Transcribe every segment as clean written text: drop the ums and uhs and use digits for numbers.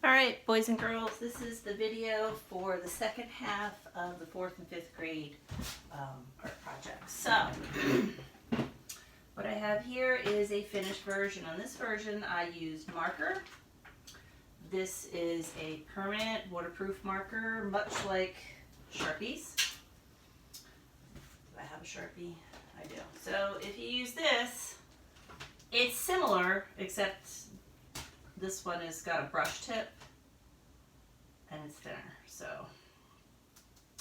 All right, boys and girls, this is the video for the second half of the 4th and 5th grade art project. So, what I have here is a finished version. On this version, I used marker. This is a permanent waterproof marker, much like Sharpies. Do I have a Sharpie? I do. So, if you use this, it's similar, except this one has got a brush tip and it's thinner. So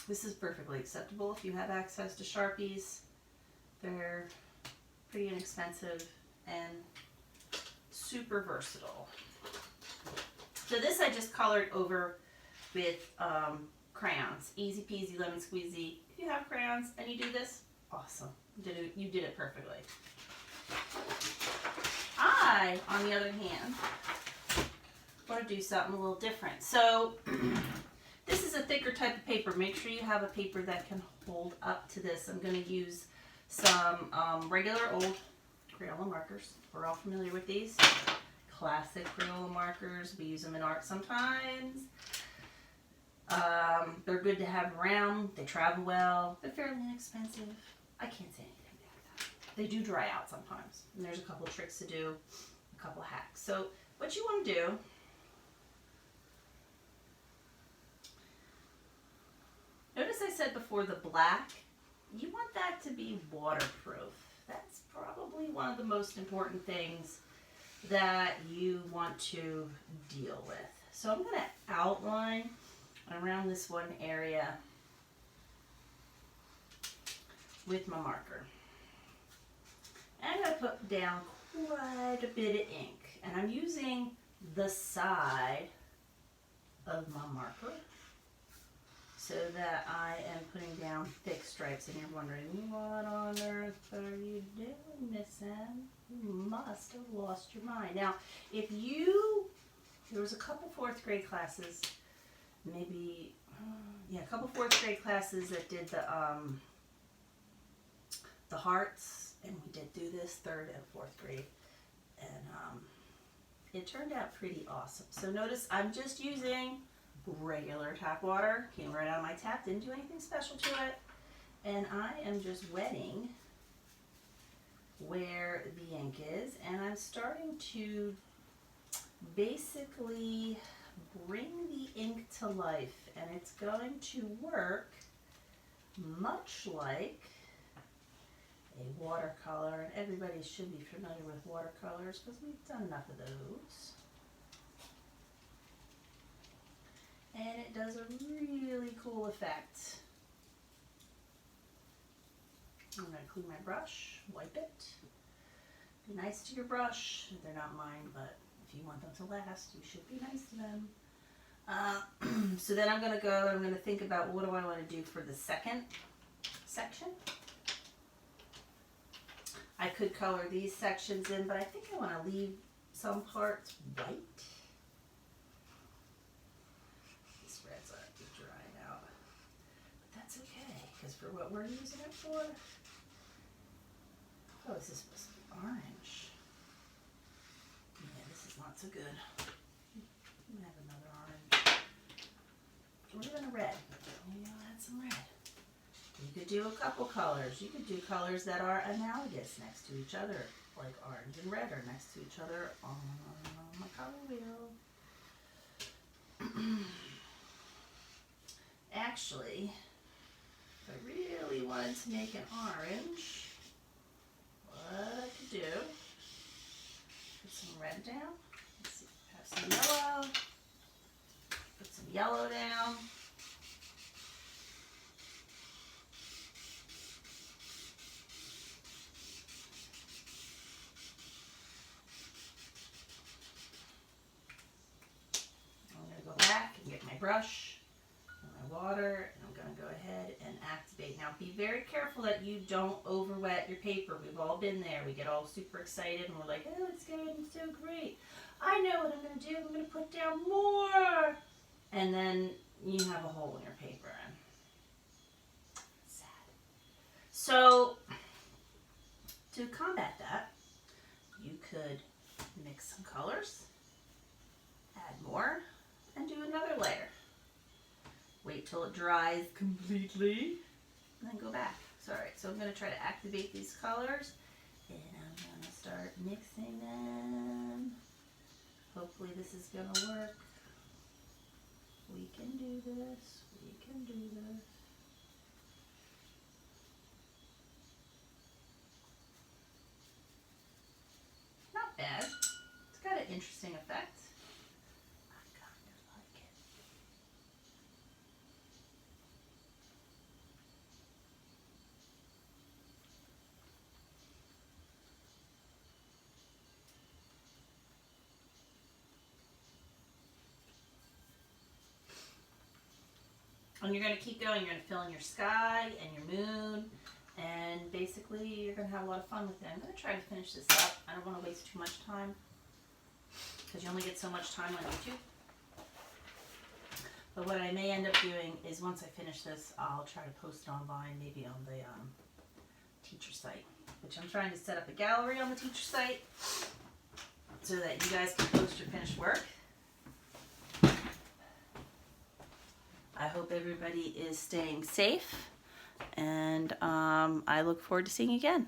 this is perfectly acceptable if you have access to Sharpies. They're pretty inexpensive and super versatile. So this I just colored over with crayons. Easy peasy lemon squeezy. If you have crayons and you do this, awesome. You did it perfectly. I, on the other hand, want to do something a little different. So this is a thicker type of paper. Make sure you have a paper that can hold up to this. I'm going to use some regular old Crayola markers. We're all familiar with these. Classic Crayola markers. We use them in art sometimes. They're good to have around. They travel well. They're fairly inexpensive. I can't say anything about that. They do dry out sometimes. And there's a couple tricks to do, a couple hacks. So what you want to do, notice I said before the black, you want that to be waterproof. That's probably one of the most important things that you want to deal with. So I'm going to outline around this one area with my marker. And I'm going to put down quite a bit of ink. And I'm using the side of my marker so that I am putting down thick stripes. And you're wondering, what on earth are you doing, Ms.M? You must have lost your mind. Now, there was a couple 4th grade classes, maybe, a couple 4th grade classes that did the hearts, and we did do this 3rd and 4th grade, and it turned out pretty awesome. So notice I'm just using regular tap water, came right out of my tap, didn't do anything special to it, and I am just wetting where the ink is, and I'm starting to basically bring the ink to life, and it's going to work much like a watercolor, and everybody should be familiar with watercolors because we've done enough of those. And it does a really cool effect. I'm going to clean my brush, wipe it. Be nice to your brush. They're not mine, but if you want them to last, you should be nice to them. So then I'm going to go and I'm going to think about what do I want to do for the second section. I could color these sections in, but I think I want to leave some parts white. This red's already drying out. But that's okay, because for what we're using it for, oh, this is supposed to be orange. Yeah, this is not so good. I'm going to have another orange. We're doing a red. I'll add some red. You could do a couple colors. You could do colors that are analogous next to each other, like orange and red are next to each other on my color wheel. Actually, if I really wanted to make an orange, what I could do, put some red down. Let's see, have some yellow. Put some yellow down. Back and get my brush and my water, and I'm going to go ahead and activate. Now be very careful that you don't overwet your paper. We've all been there. We get all super excited and we're like, oh, it's getting so great. I know what I'm going to do. I'm going to put down more. And then you have a hole in your paper. And sad. So to combat that, you could mix some colors, add more till it dries completely, and then go back. So alright, so I'm going to try to activate these colors, and I'm going to start mixing them. Hopefully this is going to work. We can do this. We can do this. Not bad. It's got an interesting effect. I kind of like it. And you're going to keep going. You're going to fill in your sky and your moon. And basically, you're going to have a lot of fun with it. I'm going to try to finish this up. I don't want to waste too much time, because you only get so much time on YouTube. But what I may end up doing is, once I finish this, I'll try to post it online, maybe on the teacher site. Which I'm trying to set up a gallery on the teacher site, so that you guys can post your finished work. I hope everybody is staying safe, and I look forward to seeing you again.